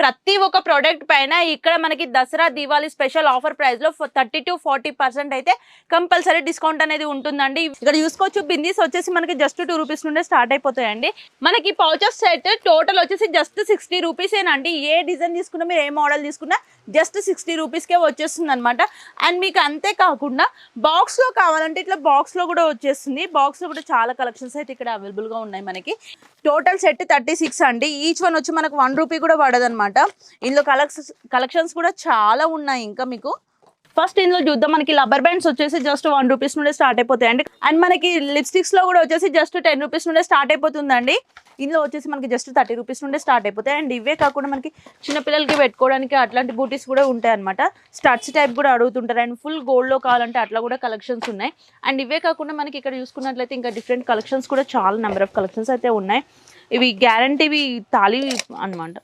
ప్రతి ఒక్క ప్రోడక్ట్ పైన ఇక్కడ మనకి Dasara Diwali special offer price లో 30 to 40% అయితే కంపల్సరీ డిస్కౌంట్ అనేది ఉంటుందండి. ఇక్కడ చూసుకోవచ్చు బిందీస్ వచ్చేసి మనకి జస్ట్ 2 రూపీస్ నుండే స్టార్ట్ అయిపోతాయండి. మనకి పౌచెస్ సెట్ టోటల్ వచ్చేసి జస్ట్ 60 రూపీసేనండి. ఏ డిజైన్ తీసుకున్నా మీరు ఏ మోడల్ తీసుకున్నా జస్ట్ 60 రూపీస్కే వచ్చేస్తుంది అనమాట. అండ్ మీకు అంతే కాకుండా బాక్స్లో కావాలంటే ఇట్లా బాక్స్లో కూడా వచ్చేస్తుంది. బాక్స్లో కూడా చాలా కలెక్షన్స్ అయితే ఇక్కడ అవైలబుల్గా ఉన్నాయి మనకి. టోటల్ సెట్ 36 అండి. ఈచ్ వన్ వచ్చి మనకు 1 రూపీ కూడా పడదనమాట. ఇందులో కలెక్షన్స్ కూడా చాలా ఉన్నాయి. ఇంకా మీకు ఫస్ట్ ఇందులో చూద్దాం. మనకి రబ్బర్ బ్యాండ్స్ వచ్చేసి జస్ట్ 1 రూపీస్ నుండే స్టార్ట్ అయిపోతాయండి. అండ్ మనకి లిప్స్టిక్స్ లో కూడా వచ్చేసి జస్ట్ 10 రూపీస్ నుండే స్టార్ట్ అయిపోతుందండి. ఇందులో వచ్చేసి మనకి జస్ట్ 30 రూపీస్ నుండే స్టార్ట్ అయిపోతాయి. అండ్ ఇవే కాకుండా మనకి చిన్నపిల్లలకి పెట్టుకోవడానికి అట్లాంటి బూటీస్ కూడా ఉంటాయి అనమాట. స్టడ్స్ టైప్ కూడా అడుగుతుంటారు. అండ్ ఫుల్ గోల్డ్ లో కావాలంటే అట్లా కూడా కలెక్షన్స్ ఉన్నాయి. అండ్ ఇవే కాకుండా మనకి ఇక్కడ చూసుకున్నట్లయితే ఇంకా డిఫరెంట్ కలెక్షన్స్ కూడా చాలా నెంబర్ ఆఫ్ కలెక్షన్స్ అయితే ఉన్నాయి. ఇవి గ్యారంటీవి తాళి అనమాట.